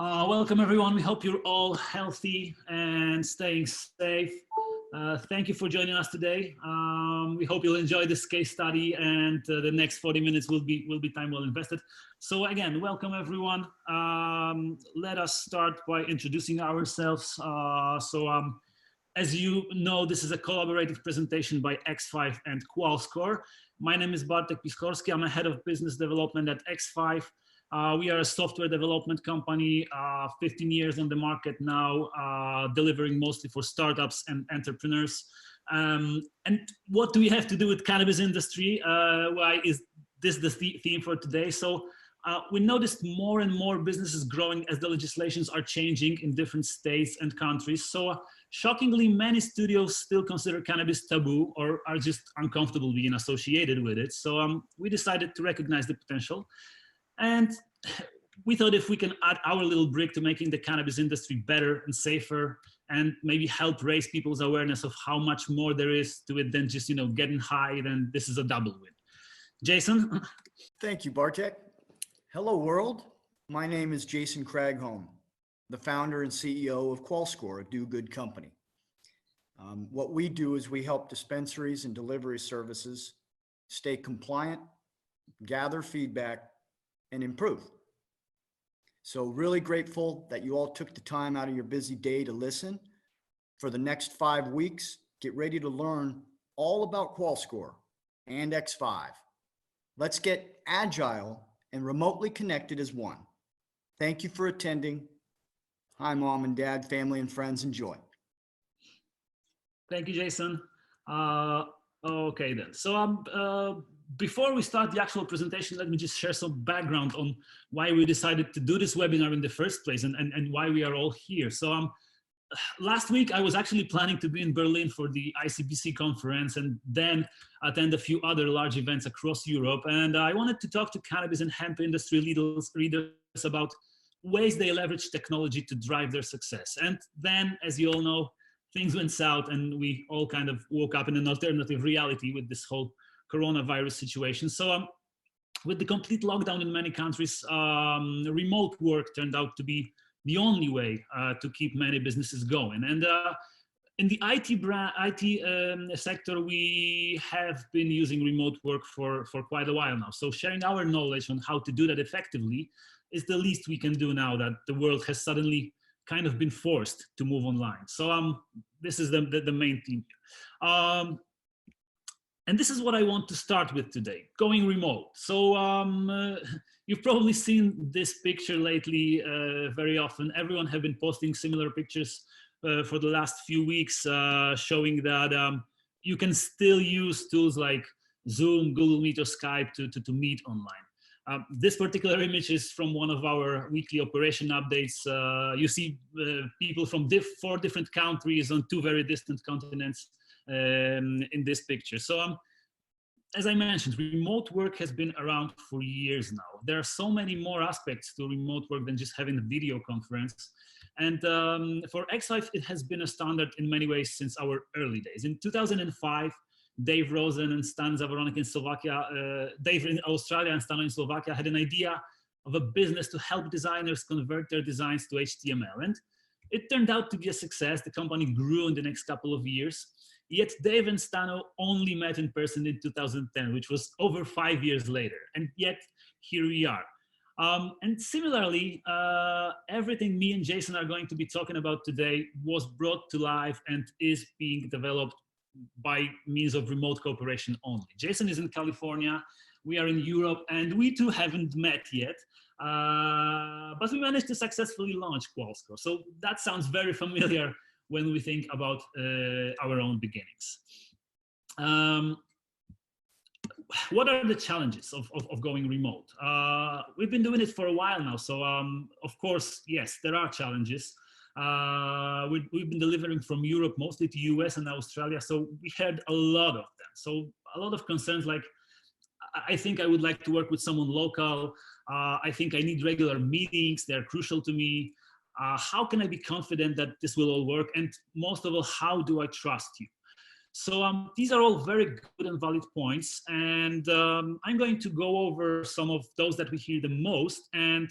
Welcome everyone. We hope you're all healthy and staying safe. Thank you for joining us today. We hope you'll enjoy this case study, and the next 40 minutes will be time well invested. So again, welcome everyone. Let us start by introducing ourselves. As you know, this is a collaborative presentation by Xfive and QualSCORE. My name is Bartek Piskorski. I'm a head of business development at Xfive. We are a software development company, 15 years on the market now, delivering mostly for startups and entrepreneurs. And what do we have to do with cannabis industry? Why is this the theme for today? So we noticed more and more businesses growing as the legislations are changing in different states and countries. So shockingly, many studios still consider cannabis taboo or are just uncomfortable being associated with it. So we decided to recognize the potential. And we thought if we can add our little brick to making the cannabis industry better and safer, and maybe help raise people's awareness of how much more there is to it than just, getting high, then this is a double win. Jason? Thank you, Bartek. Hello, world. My name is Jason Cragholm, the founder and CEO of QualSCORE, a do-good company. What we do is we help dispensaries and delivery services stay compliant, gather feedback, and improve. So really grateful that you all took the time out of your busy day to listen. For the next 5 weeks, get ready to learn all about QualSCORE and Xfive. Let's get agile and remotely connected as one. Thank you for attending. Hi, Mom and Dad, family and friends, enjoy. Thank you, Jason. Okay then. So before we start the actual presentation, let me just share some background on why we decided to do this webinar in the first place and why we are all here. So last week, I was actually planning to be in Berlin for the ICBC conference and then attend a few other large events across Europe. And I wanted to talk to cannabis and hemp industry leaders about ways they leverage technology to drive their success. And then, as you all know, things went south and we all kind of woke up in an alternative reality with this whole coronavirus situation. So with the complete lockdown in many countries, remote work turned out to be the only way to keep many businesses going. And in the IT sector, we have been using remote work for quite a while now. So sharing our knowledge on how to do that effectively is the least we can do now that the world has suddenly kind of been forced to move online. So this is the main theme. And this is what I want to start with today, going remote. So you've probably seen this picture lately very often. Everyone have been posting similar pictures for the last few weeks, showing that you can still use tools like Zoom, Google Meet, or Skype to meet online. This particular image is from one of our weekly operation updates. You see people from 4 different countries on 2 very distant continents in this picture. So as I mentioned, remote work has been around for years now. There are so many more aspects to remote work than just having a video conference. And for Xfive, it has been a standard in many ways since our early days. In 2005, Dave Rosen and Stan Zaworonek in Slovakia, Dave in Australia and Stan in Slovakia had an idea of a business to help designers convert their designs to HTML. And it turned out to be a success. The company grew in the next couple of years. Yet Dave and Stano only met in person in 2010, which was over 5 years later. And yet here we are. And similarly, everything me and Jason are going to be talking about today was brought to life and is being developed by means of remote cooperation only. Jason is in California, we are in Europe, and we too haven't met yet. But we managed to successfully launch QualSCORE. So that sounds very familiar when we think about our own beginnings. What are the challenges of going remote? We've been doing it for a while now, so of course, yes, there are challenges. We've been delivering from Europe mostly to US and Australia, so we had a lot of them. So a lot of concerns like, I think I would like to work with someone local. I think I need regular meetings, they're crucial to me. How can I be confident that this will all work? And most of all, how do I trust you? So these are all very good and valid points. And I'm going to go over some of those that we hear the most and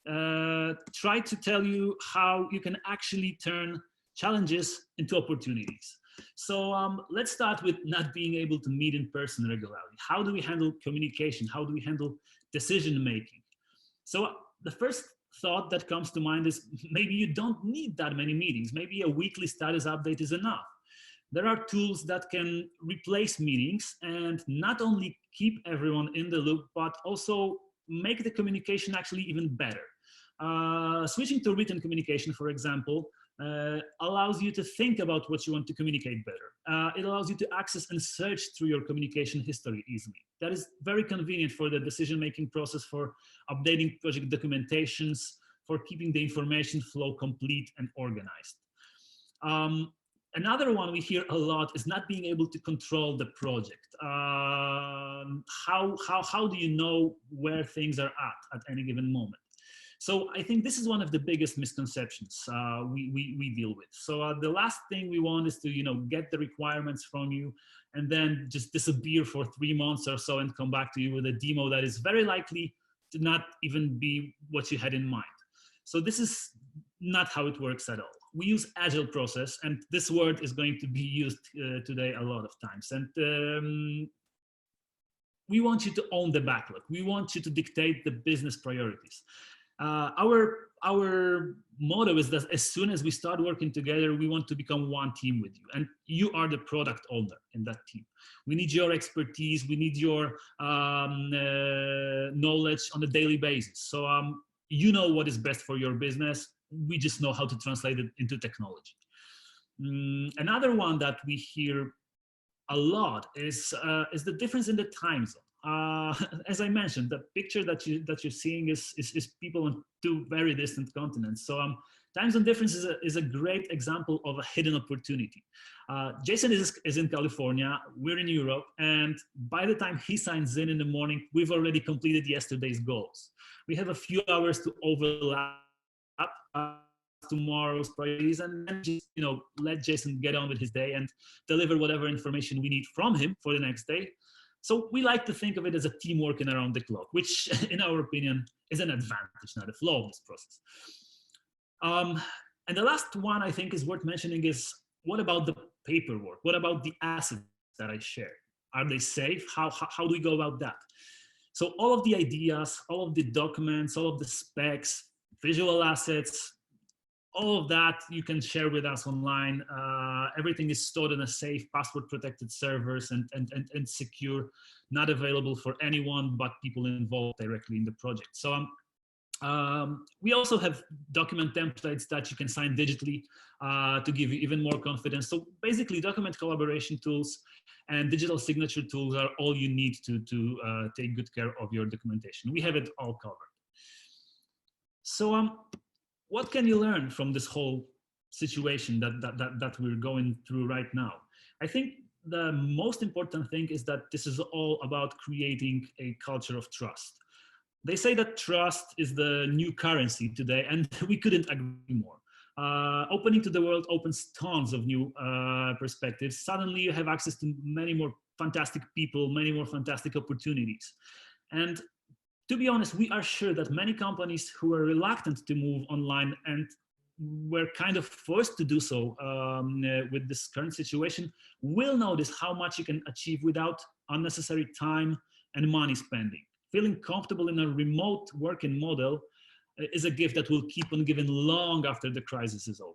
try to tell you how you can actually turn challenges into opportunities. So let's start with not being able to meet in person regularly. How do we handle communication? How do we handle decision making? So the first thought that comes to mind is maybe you don't need that many meetings. Maybe a weekly status update is enough. There are tools that can replace meetings and not only keep everyone in the loop, but also make the communication actually even better. Switching to written communication, for example, allows you to think about what you want to communicate better. It allows you to access and search through your communication history easily. That is very convenient for the decision-making process, for updating project documentations, for keeping the information flow complete and organized. Another one we hear a lot is not being able to control the project. How do you know where things are at any given moment? So I think this is one of the biggest misconceptions we deal with. So the last thing we want is to get the requirements from you and then just disappear for 3 months or so and come back to you with a demo that is very likely to not even be what you had in mind. So this is not how it works at all. We use agile process, and this word is going to be used today a lot of times. And we want you to own the backlog. We want you to dictate the business priorities. Our motto is that as soon as we start working together, we want to become one team with you, and you are the product owner in that team. We need your expertise. We need your knowledge on a daily basis. So you know what is best for your business. We just know how to translate it into technology. Another one that we hear a lot is the difference in the time zone. As I mentioned, the picture that you're seeing is people on 2 very distant continents. So time zone difference is a great example of a hidden opportunity. Jason is in California, we're in Europe, and by the time he signs in the morning, we've already completed yesterday's goals. We have a few hours to overlap tomorrow's priorities, and then just let Jason get on with his day and deliver whatever information we need from him for the next day. So we like to think of it as a team working around the clock, which in our opinion is an advantage, not a flaw of this process. And the last one I think is worth mentioning is, what about the paperwork? What about the assets that I share? Are they safe? How do we go about that? So all of the ideas, all of the documents, all of the specs, visual assets, all of that you can share with us online. Everything is stored on a safe, password-protected servers and secure, not available for anyone but people involved directly in the project. So we also have document templates that you can sign digitally to give you even more confidence. So basically, document collaboration tools and digital signature tools are all you need to take good care of your documentation. We have it all covered. So what can you learn from this whole situation that we're going through right now? I think the most important thing is that this is all about creating a culture of trust. They say that trust is the new currency today, and we couldn't agree more. Opening to the world opens tons of new perspectives. Suddenly you have access to many more fantastic people, many more fantastic opportunities. And to be honest, we are sure that many companies who are reluctant to move online and were kind of forced to do so with this current situation will notice how much you can achieve without unnecessary time and money spending. Feeling comfortable in a remote working model is a gift that will keep on giving long after the crisis is over.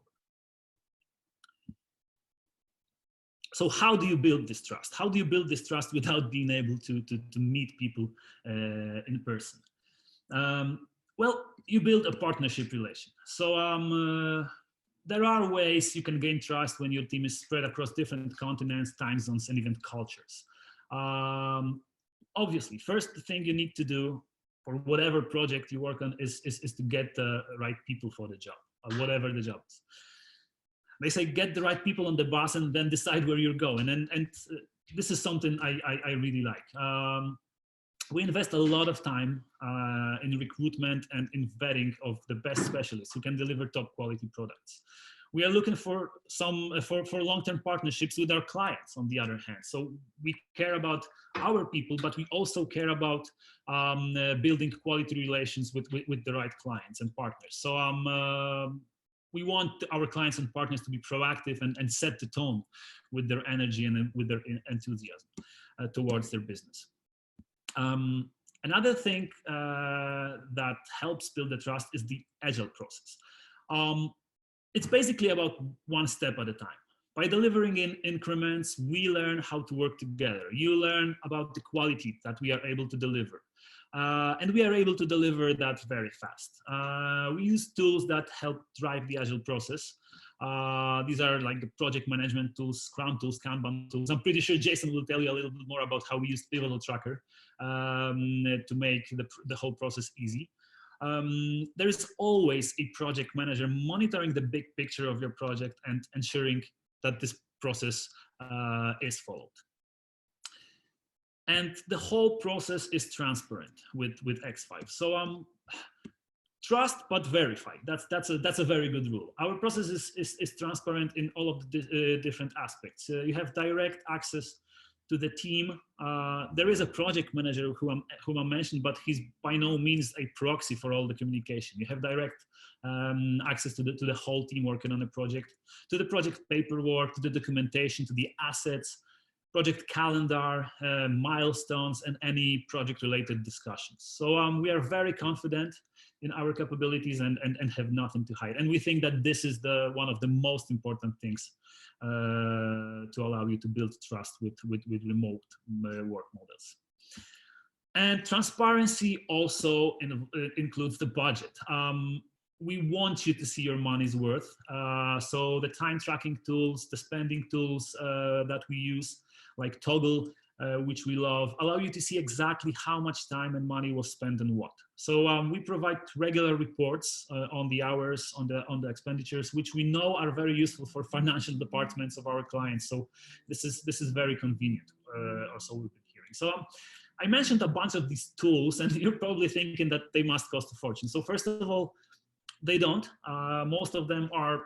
So how do you build this trust? How do you build this trust without being able to meet people in person? Well, you build a partnership relation. So there are ways you can gain trust when your team is spread across different continents, time zones, and even cultures. Obviously, first thing you need to do for whatever project you work on is to get the right people for the job, whatever the job is. They say get the right people on the bus and then decide where you're going. And this is something I really like. We invest a lot of time in recruitment and in vetting of the best specialists who can deliver top quality products. We are looking for for long-term partnerships with our clients, on the other hand. So we care about our people, but we also care about building quality relations with the right clients and partners. So we want our clients and partners to be proactive and set the tone with their energy and with their enthusiasm towards their business. Another thing that helps build the trust is the agile process. It's basically about one step at a time. By delivering in increments, we learn how to work together. You learn about the quality that we are able to deliver. And we are able to deliver that very fast. We use tools that help drive the agile process. These are like the project management tools, Scrum tools, Kanban tools. I'm pretty sure Jason will tell you a little bit more about how we use Pivotal Tracker to make the whole process easy. There is always a project manager monitoring the big picture of your project and ensuring that this process is followed. And the whole process is transparent with Xfive. So trust but verify. That's a very good rule. Our process is transparent in all of the different aspects. You have direct access to the team. There is a project manager whom I mentioned, but he's by no means a proxy for all the communication. You have direct access to the whole team working on a project, to the project paperwork, to the documentation, to the assets, project calendar, milestones, and any project-related discussions. So we are very confident in our capabilities and have nothing to hide. And we think that this is one of the most important things to allow you to build trust with remote work models. And transparency also includes the budget. We want you to see your money's worth. So the time tracking tools, the spending tools that we use, like Toggle, which we love, allow you to see exactly how much time and money was spent on what. So we provide regular reports on the hours, on the expenditures, which we know are very useful for financial departments of our clients. So this is very convenient. Also, we've been hearing. So I mentioned a bunch of these tools, and you're probably thinking that they must cost a fortune. So first of all, they don't. Most of them are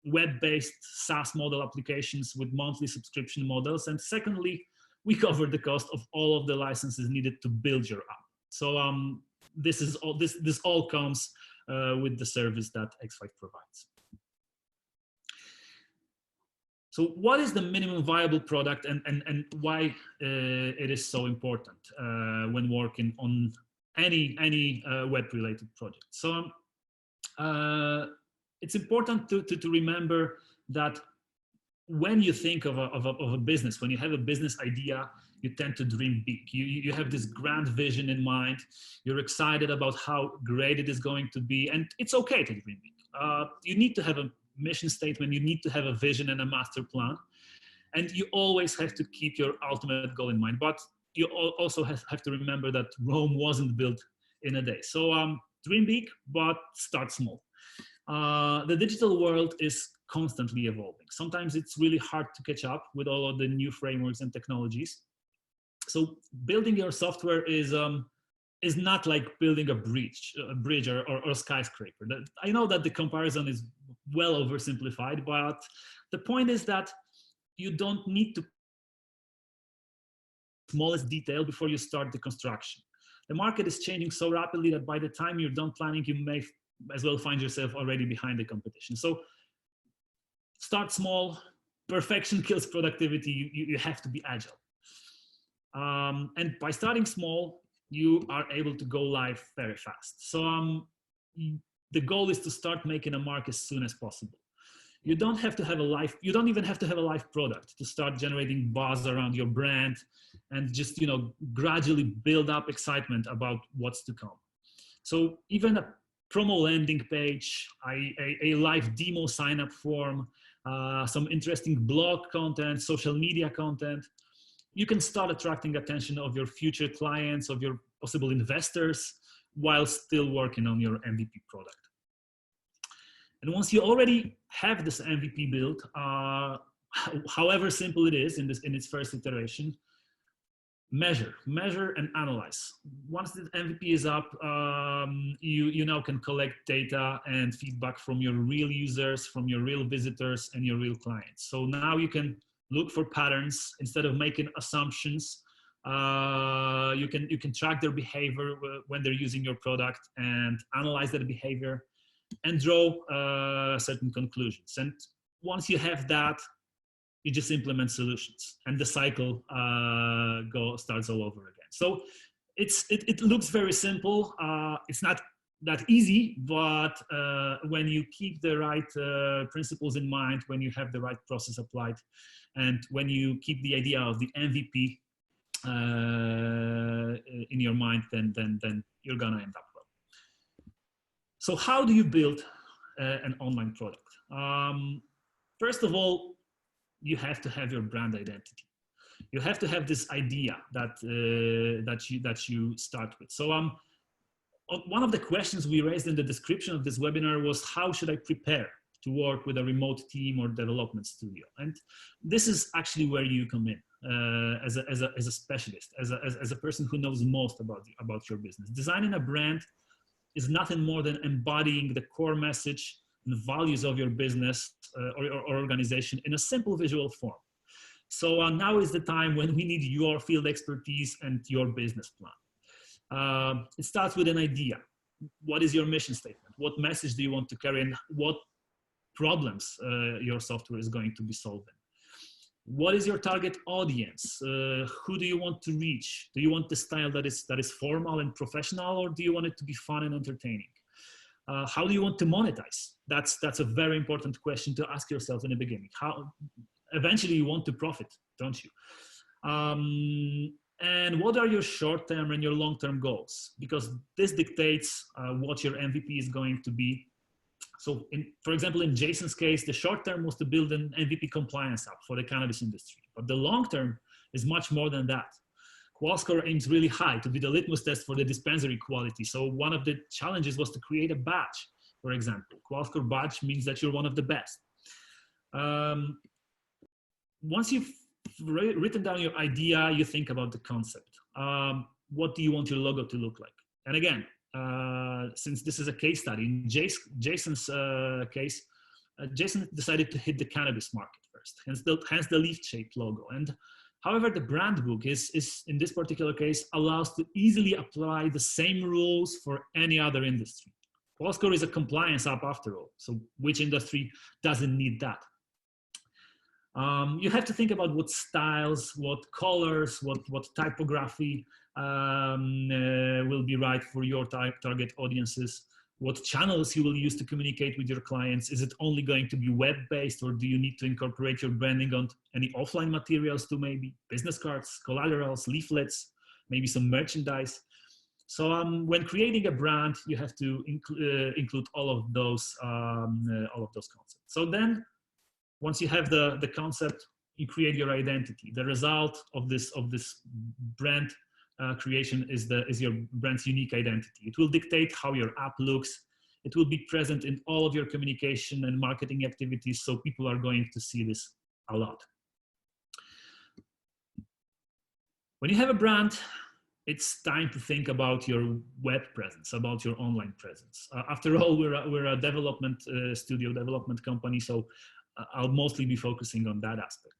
web-based SaaS model applications with monthly subscription models. And secondly, we cover the cost of all of the licenses needed to build your app. So this all comes with the service that Xfive provides. So what is the minimum viable product and why it is so important when working on any web-related project? So it's important to remember that when you think of a business, when you have a business idea, you tend to dream big. You have this grand vision in mind. You're excited about how great it is going to be, and it's okay to dream big. You need to have a mission statement. You need to have a vision and a master plan, and you always have to keep your ultimate goal in mind. But you also have to remember that Rome wasn't built in a day. So dream big, but start small. The digital world is constantly evolving. Sometimes it's really hard to catch up with all of the new frameworks and technologies. So building your software is not like building a bridge or a skyscraper. I know that the comparison is well oversimplified, but the point is that you don't need to smallest detail before you start the construction. The market is changing so rapidly that by the time you're done planning, you may as well find yourself already behind the competition. So start small. Perfection kills productivity. You have to be agile. And by starting small, you are able to go live very fast. So the goal is to start making a mark as soon as possible. You don't even have to have a live product to start generating buzz around your brand and just, gradually build up excitement about what's to come. So even a promo landing page, a live demo sign-up form, some interesting blog content, social media content, you can start attracting attention of your future clients, of your possible investors, while still working on your MVP product. And once you already have this MVP built, however simple it is in its first iteration, measure and analyze. Once the MVP is up, you now can collect data and feedback from your real users, from your real visitors and your real clients. So now you can look for patterns instead of making assumptions. You can track their behavior when they're using your product and analyze that behavior and draw certain conclusions. And once you have that, you just implement solutions, and the cycle starts all over again. So it looks very simple. It's not that easy, but when you keep the right principles in mind, when you have the right process applied, and when you keep the idea of the MVP in your mind, then you're gonna end up well. So how do you build an online product? First of all, you have to have your brand identity. You have to have this idea that you start with. So one of the questions we raised in the description of this webinar was, how should I prepare to work with a remote team or development studio? And this is actually where you come in as a specialist, as a person who knows most about your business. Designing a brand is nothing more than embodying the core message and values of your business or organization in a simple visual form. So now is the time when we need your field expertise and your business plan. It starts with an idea. What is your mission statement? What message do you want to carry, and what problems your software is going to be solving? What is your target audience? Who do you want to reach? Do you want the style that is formal and professional, or do you want it to be fun and entertaining? How do you want to monetize? That's a very important question to ask yourself in the beginning. How eventually you want to profit, don't you? And what are your short-term and your long-term goals? Because this dictates what your MVP is going to be. So for example, in Jason's case, the short-term was to build an MVP compliance app for the cannabis industry, but the long-term is much more than that. QualSCORE aims really high to be the litmus test for the dispensary quality. So one of the challenges was to create a badge, for example. QualSCORE badge means that you're one of the best. Once you've written down your idea, you think about the concept. What do you want your logo to look like? And again, since this is a case study, in Jason's case, Jason decided to hit the cannabis market first, hence the leaf-shaped logo. And however, the brand book is in this particular case allows to easily apply the same rules for any other industry. QualSCORE is a compliance app after all, so which industry doesn't need that? You have to think about what styles, what colors, what typography will be right for your target audiences, what channels you will use to communicate with your clients. Is it only going to be web-based, or do you need to incorporate your branding on any offline materials too, maybe business cards, collaterals, leaflets, maybe some merchandise? So when creating a brand, you have to include all of those concepts. So then, once you have the concept, you create your identity. The result of this brand creation is your brand's unique identity. It will dictate how your app looks. It will be present in all of your communication and marketing activities, so people are going to see this a lot. When you have a brand, it's time to think about your web presence, about your online presence. After all, we're a development studio, development company, so I'll mostly be focusing on that aspect.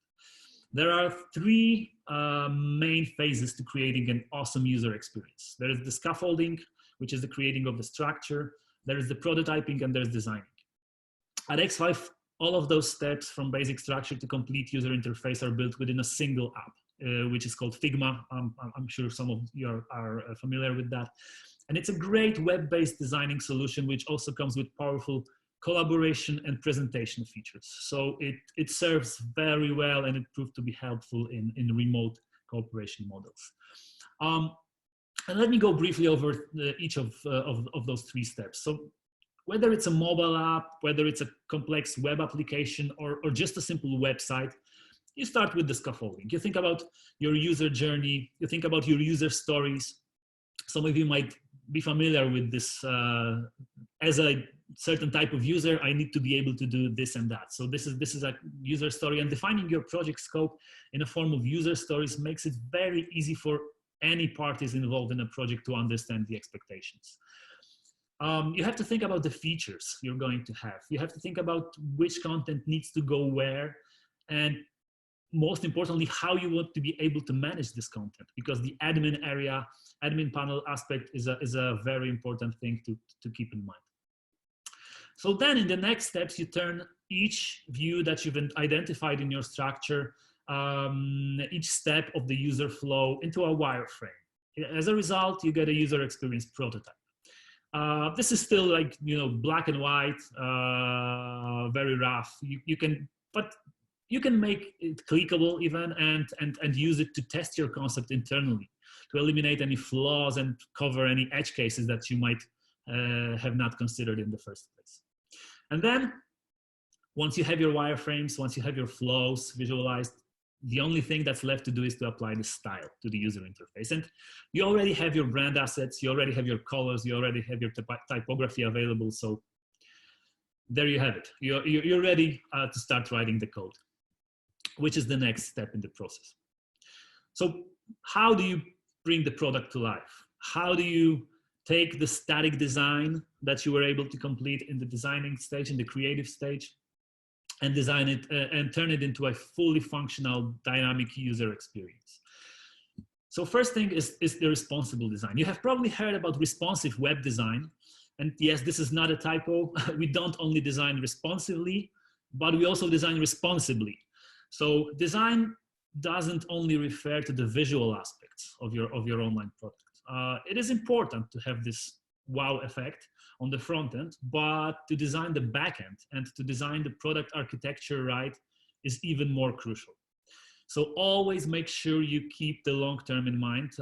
There are three main phases to creating an awesome user experience. There is the scaffolding, which is the creating of the structure. There is the prototyping, and there's designing. At Xfive, all of those steps from basic structure to complete user interface are built within a single app, which is called Figma. I'm sure some of you are familiar with that. And it's a great web-based designing solution, which also comes with powerful collaboration and presentation features. So it serves very well, and it proved to be helpful in remote cooperation models. And let me go briefly over each of those three steps. So whether it's a mobile app, whether it's a complex web application, or just a simple website, you start with the scaffolding. You think about your user journey, you think about your user stories. Some of you might be familiar with this. As a certain type of user, I need to be able to do this and that. So this is a user story, and defining your project scope in a form of user stories makes it very easy for any parties involved in a project to understand the expectations. You have to think about the features you're going to have. You have to think about which content needs to go where, and most importantly, how you want to be able to manage this content, because the admin area, admin panel aspect is a very important thing to keep in mind. So then in the next steps, you turn each view that you've identified in your structure, each step of the user flow into a wireframe. As a result, you get a user experience prototype. This is still like, black and white, very rough. But you can make it clickable even and use it to test your concept internally, to eliminate any flaws and cover any edge cases that you might have not considered in the first place. And then once you have your wireframes, once you have your flows visualized, the only thing that's left to do is to apply the style to the user interface. And you already have your brand assets, you already have your colors, you already have your typography available. So there you have it. You're ready to start writing the code, which is the next step in the process. So how do you bring the product to life? How do you take the static design that you were able to complete in the designing stage, in the creative stage, and design it and turn it into a fully functional dynamic user experience? So first thing is the responsible design. You have probably heard about responsive web design. And yes, this is not a typo. We don't only design responsively, but we also design responsibly. So design doesn't only refer to the visual aspects of your online product. It is important to have this wow effect on the front end, but to design the back end and to design the product architecture right is even more crucial. So always make sure you keep the long term in mind.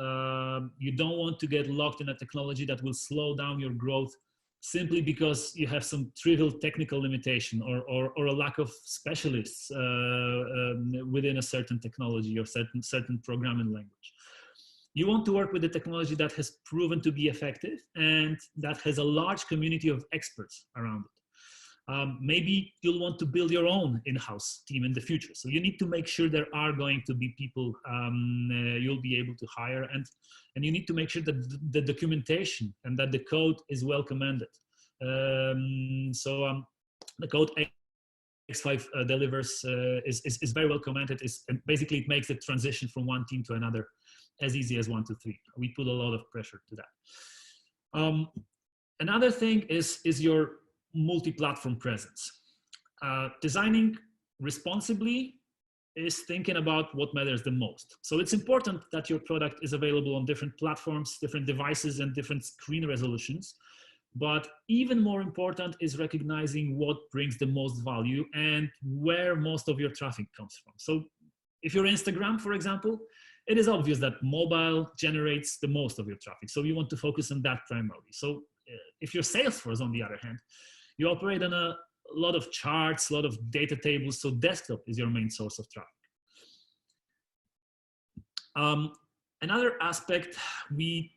You don't want to get locked in a technology that will slow down your growth simply because you have some trivial technical limitation or a lack of specialists within a certain technology or certain programming language. You want to work with a technology that has proven to be effective and that has a large community of experts around it. Maybe you'll want to build your own in-house team in the future. So you need to make sure there are going to be people you'll be able to hire, and you need to make sure that the documentation and that the code is well commended. The code Xfive delivers is very well commented. And basically it makes the transition from one team to another as easy as 1, 2, 3. We put a lot of pressure to that. Another thing is your multi-platform presence. Designing responsibly is thinking about what matters the most. So it's important that your product is available on different platforms, different devices, and different screen resolutions. But even more important is recognizing what brings the most value and where most of your traffic comes from. So if you're Instagram, for example, it is obvious that mobile generates the most of your traffic. So you want to focus on that primarily. So if you're Salesforce, on the other hand, you operate on a lot of charts, a lot of data tables. So desktop is your main source of traffic. Another aspect we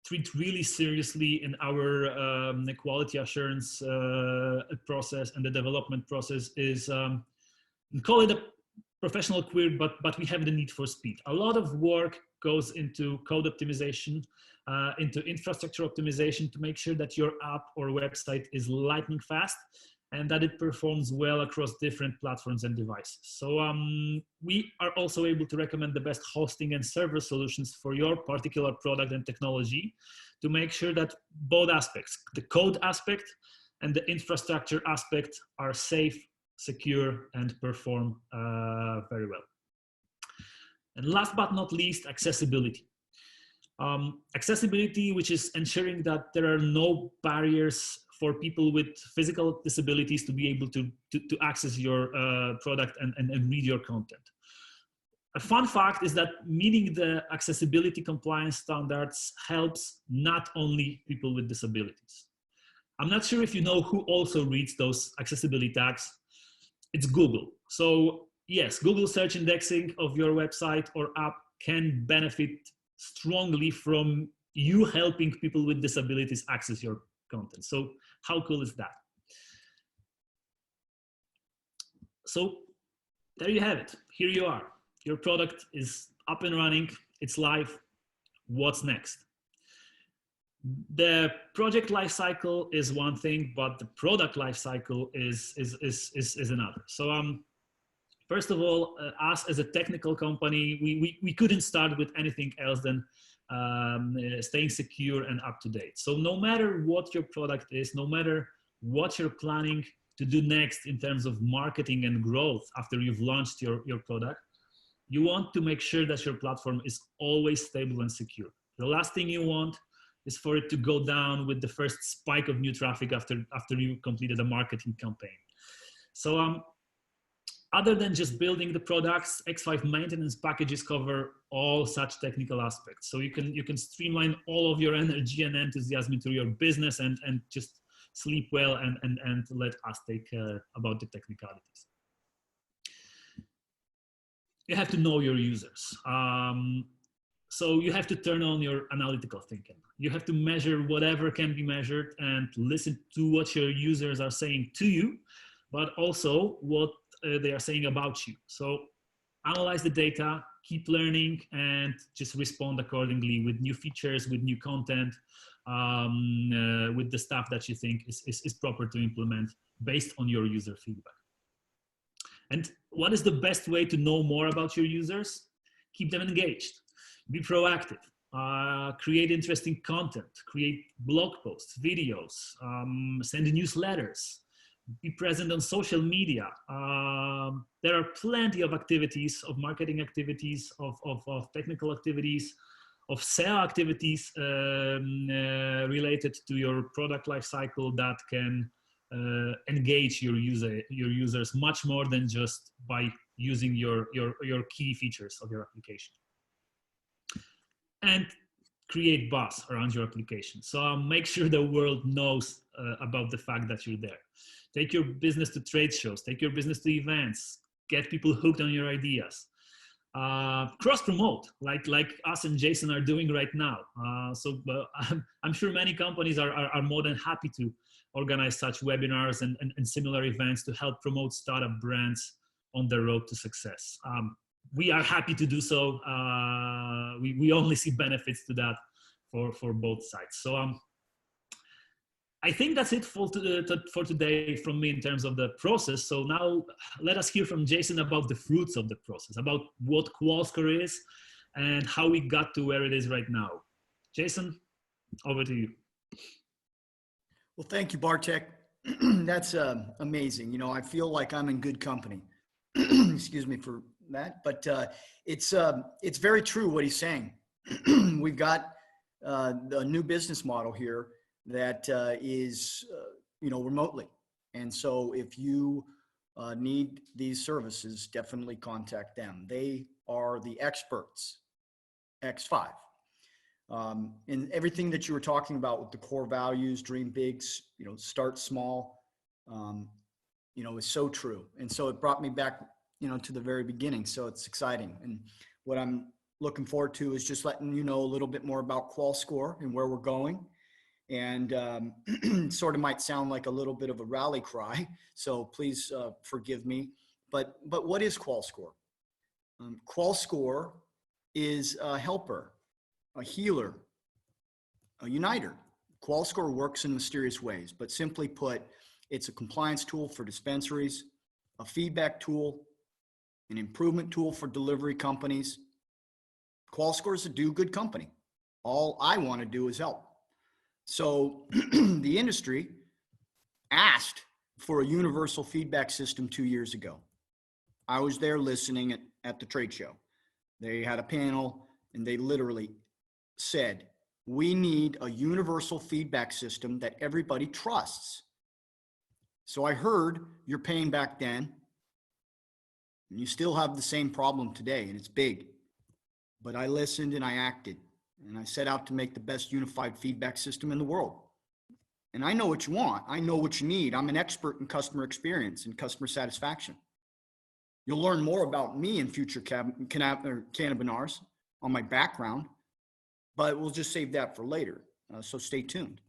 treat really seriously in our quality assurance process and the development process is, call it a professional query, but we have the need for speed. A lot of work goes into code optimization, into infrastructure optimization to make sure that your app or website is lightning fast and that it performs well across different platforms and devices. So we are also able to recommend the best hosting and server solutions for your particular product and technology to make sure that both aspects, the code aspect and the infrastructure aspect, are safe, secure, and perform very well. And last but not least, accessibility. Accessibility, which is ensuring that there are no barriers for people with physical disabilities to be able to access your product and read your content. A fun fact is that meeting the accessibility compliance standards helps not only people with disabilities. I'm not sure if you know who also reads those accessibility tags. It's Google. So yes, Google search indexing of your website or app can benefit strongly from you helping people with disabilities access your content. So How cool is that? So there you have it. Here you are. Your product is up and running. It's live. What's next? The project lifecycle is one thing, but the product lifecycle is another. So first of all, us as a technical company, we couldn't start with anything else than staying secure and up to date. So no matter what your product is, no matter what you're planning to do next in terms of marketing and growth after you've launched your product, you want to make sure that your platform is always stable and secure. The last thing you want is for it to go down with the first spike of new traffic after you completed a marketing campaign. So other than just building the products, Xfive maintenance packages cover all such technical aspects. So you can streamline all of your energy and enthusiasm into your business and just sleep well and let us take care about the technicalities. You have to know your users. So you have to turn on your analytical thinking. You have to measure whatever can be measured and listen to what your users are saying to you, but also what they are saying about you. So analyze the data, keep learning, and just respond accordingly with new features, with new content, with the stuff that you think is proper to implement based on your user feedback. And what is the best way to know more about your users? Keep them engaged. Be proactive. Create interesting content. Create blog posts, videos. Send newsletters. Be present on social media. There are plenty of activities, of marketing activities, of technical activities, of SEO activities related to your product lifecycle that can engage your users much more than just by using your key features of your application. And create buzz around your application. So make sure the world knows about the fact that you're there. Take your business to trade shows, take your business to events, get people hooked on your ideas. Cross promote, like us and Jason are doing right now. I'm sure many companies are more than happy to organize such webinars and similar events to help promote startup brands on the road to success. We are happy to do so. We only see benefits to that for both sides. So I think that's it for today from me in terms of the process. So now let us hear from Jason about the fruits of the process, about what QualSCORE is and how we got to where it is right now. Jason, over to you. Well, thank you, Bartek. That's amazing. You know, I feel like I'm in good company. Excuse me for that, but it's very true what he's saying. We've got a new business model here that is remotely, and so if you need these services, definitely contact them. They are the experts. Xfive. And everything that you were talking about with the core values, dream big, start small, is so true. And so it brought me back to the very beginning. So it's exciting. And what I'm looking forward to is just letting you know a little bit more about QualSCORE and where we're going. And sort of might sound like a little bit of a rally cry. So please forgive me. But what is QualSCORE? QualSCORE is a helper, a healer, a uniter. QualSCORE works in mysterious ways, but simply put, it's a compliance tool for dispensaries, a feedback tool, an improvement tool for delivery companies. QualSCORE is a do-good company. All I want to do is help. So the industry asked for a universal feedback system 2 years ago. I was there listening at the trade show. They had a panel and they literally said, we need a universal feedback system that everybody trusts. So I heard you're paying back then, and you still have the same problem today, and it's big. But I listened and I acted, and I set out to make the best unified feedback system in the world. And I know what you want. I know what you need. I'm an expert in customer experience and customer satisfaction. You'll learn more about me in future cannabinars on my background, but we'll just save that for later. So stay tuned.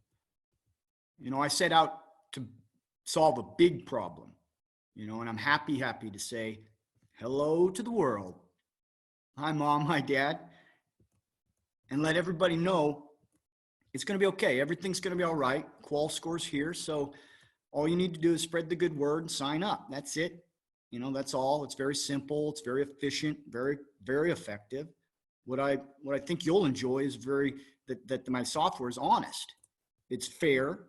I set out to solve a big problem, and I'm happy to say hello to the world. Hi, Mom. Hi, Dad. And let everybody know it's going to be okay. Everything's going to be all right. QualSCORE's here. So all you need to do is spread the good word and sign up. That's it. That's all. It's very simple. It's very efficient, very, very effective. What I think you'll enjoy is that my software is honest. It's fair,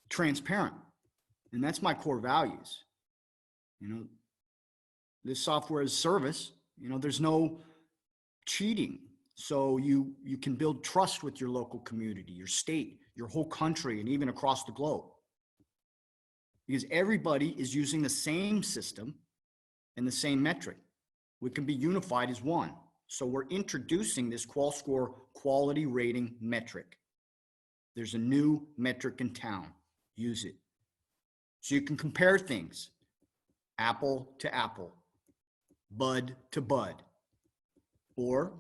transparent. And that's my core values. This software is service. There's no cheating. So you can build trust with your local community, your state, your whole country, and even across the globe. Because everybody is using the same system and the same metric. We can be unified as one. So we're introducing this QualSCORE quality rating metric. There's a new metric in town. Use it. So you can compare things, apple to apple, bud to bud, or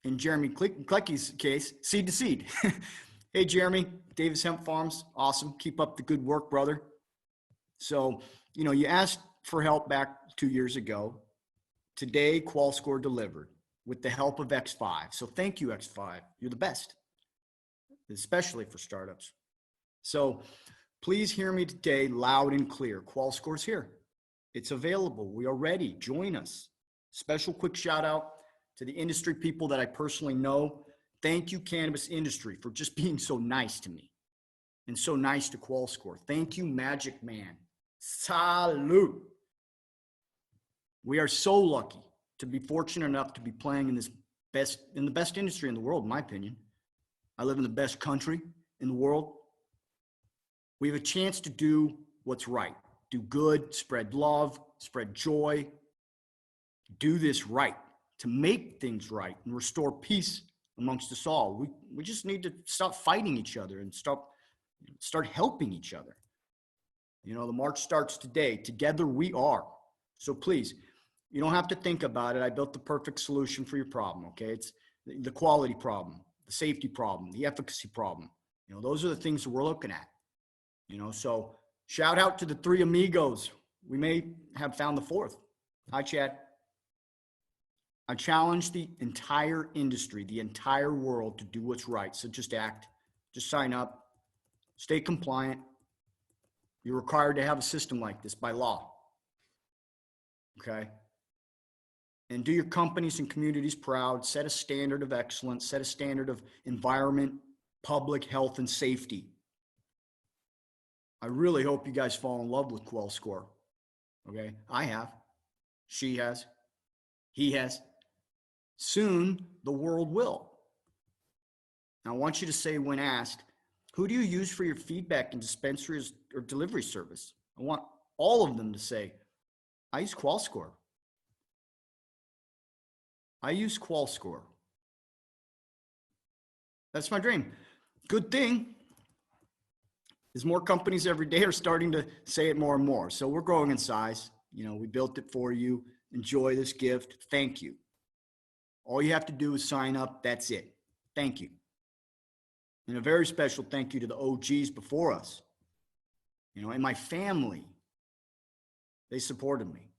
in Jeremy Klecky's case, seed to seed. Hey, Jeremy, Davis Hemp Farms, awesome. Keep up the good work, brother. So, you asked for help back 2 years ago. Today, QualSCORE delivered with the help of Xfive. So thank you, Xfive. You're the best, especially for startups. So please hear me today loud and clear. QualSCORE's here. It's available. We are ready. Join us. Special quick shout out to the industry people that I personally know. Thank you, cannabis industry, for just being so nice to me and so nice to QualSCORE. Thank you, Magic Man. Salute. We are so lucky to be fortunate enough to be playing in the best industry in the world, in my opinion. I live in the best country in the world. We have a chance to do what's right, do good, spread love, spread joy, do this right, to make things right and restore peace amongst us all. We just need to stop fighting each other and start helping each other. The march starts today. Together we are. So please, you don't have to think about it. I built the perfect solution for your problem, okay? It's the quality problem, the safety problem, the efficacy problem. Those are the things that we're looking at. So shout out to the three amigos. We may have found the fourth. Hi, Chad. I challenge the entire industry, the entire world to do what's right. So just act, just sign up, stay compliant. You're required to have a system like this by law. Okay? And do your companies and communities proud. Set a standard of excellence, set a standard of environment, public health, and safety. I really hope you guys fall in love with QualSCORE. Okay? I have. She has. He has. Soon, the world will. Now, I want you to say when asked, who do you use for your feedback and dispensaries or delivery service? I want all of them to say, I use QualSCORE. I use QualSCORE. That's my dream. Good thing is more companies every day are starting to say it more and more. So we're growing in size. We built it for you. Enjoy this gift. Thank you. All you have to do is sign up. That's it. Thank you. And a very special thank you to the OGs before us, and my family. They supported me.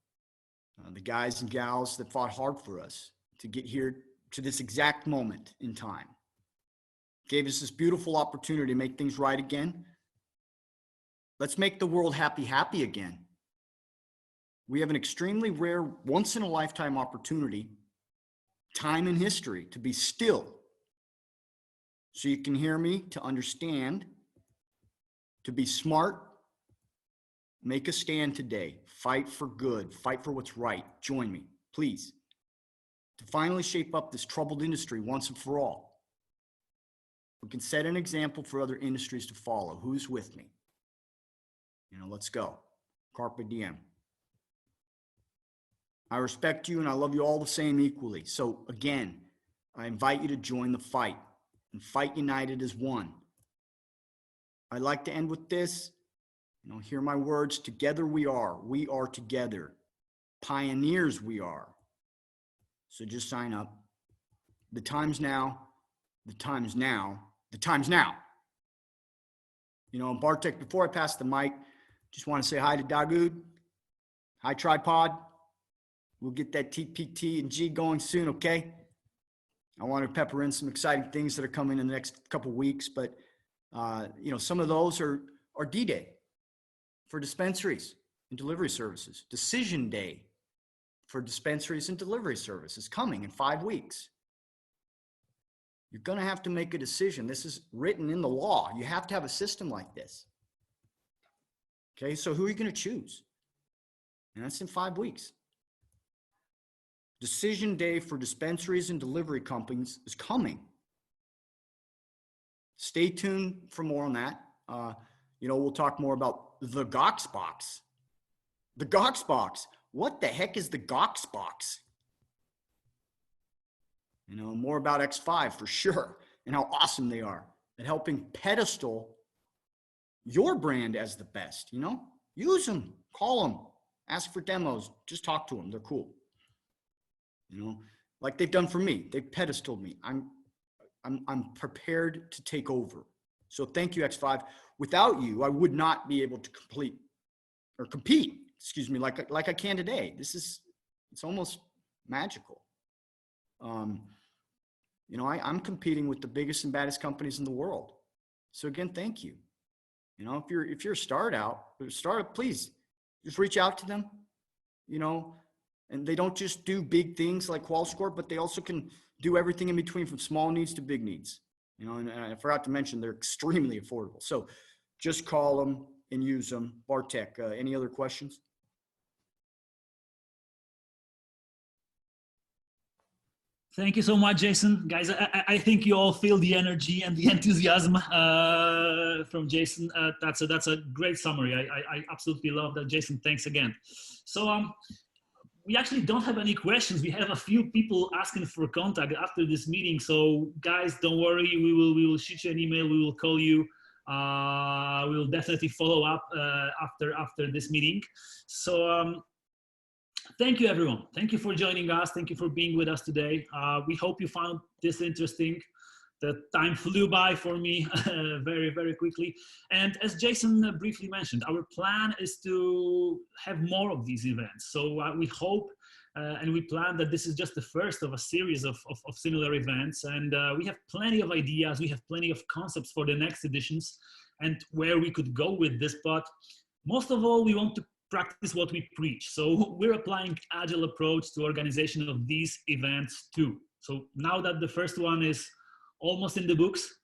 The guys and gals that fought hard for us to get here to this exact moment in time. Gave us this beautiful opportunity to make things right again. Let's make the world happy again. We have an extremely rare, once-in-a-lifetime opportunity, time in history, to be still. So you can hear me, to understand, to be smart. Make a stand today. Fight for good. Fight for what's right. Join me, please, to finally shape up this troubled industry once and for all. We can set an example for other industries to follow. Who's with me? Let's go. Carpe diem. I respect you and I love you all the same equally. So again, I invite you to join the fight and fight united as one. I'd like to end with this. Hear my words. Together we are. We are together. Pioneers we are. So just sign up. The time's now. The time's now. The time's now. And Bartek, before I pass the mic, Just want to say hi to Dagood. Hi, Tripod. We'll get that TPT and G going soon, okay? I want to pepper in some exciting things that are coming in the next couple of weeks, but some of those are D-Day for dispensaries and delivery services. Decision Day for dispensaries and delivery services coming in 5 weeks. You're going to have to make a decision. This is written in the law. You have to have a system like this. Okay, so who are you going to choose? And that's in 5 weeks. Decision Day for dispensaries and delivery companies is coming. Stay tuned for more on that. We'll talk more about the Gox box. The Gox box. What the heck is the Gox box? More about Xfive for sure and how awesome they are at helping pedestal your brand as the best. Use them, call them, ask for demos, just talk to them. They're cool. Like they've done for me. They've pedestaled me. I'm prepared to take over. So thank you, Xfive. Without you, I would not be able to compete, like I can today. It's almost magical. I'm competing with the biggest and baddest companies in the world. So again, thank you. If you're a startup, please just reach out to them, and they don't just do big things like QualSCORE, but they also can do everything in between from small needs to big needs, and I forgot to mention they're extremely affordable. So just call them and use them. Bartek, any other questions? Thank you so much, Jason. Guys, I think you all feel the energy and the enthusiasm from Jason. That's a great summary. I absolutely love that, Jason. Thanks again. So we actually don't have any questions. We have a few people asking for contact after this meeting. So guys, don't worry. We will shoot you an email. We will call you. We will definitely follow up after this meeting. So thank you, everyone. Thank you for joining us. Thank you for being with us today. We hope you found this interesting. The time flew by for me very, very quickly. And as Jason briefly mentioned, our plan is to have more of these events. So we hope and we plan that this is just the first of a series of similar events. And we have plenty of ideas. We have plenty of concepts for the next editions and where we could go with this. But most of all, we want to practice what we preach. So we're applying agile approach to organization of these events too. So now that the first one is almost in the books,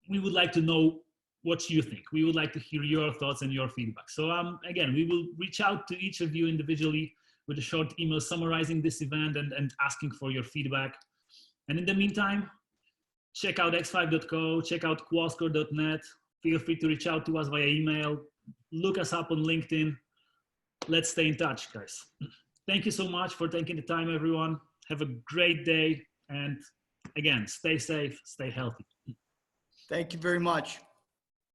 we would like to know what you think. We would like to hear your thoughts and your feedback. So again, we will reach out to each of you individually with a short email summarizing this event and asking for your feedback. And in the meantime, check out xfive.co, check out QualSCORE.net. Feel free to reach out to us via email. Look us up on LinkedIn. Let's stay in touch, guys. Thank you so much for taking the time, everyone. Have a great day. And again, stay safe, stay healthy. Thank you very much.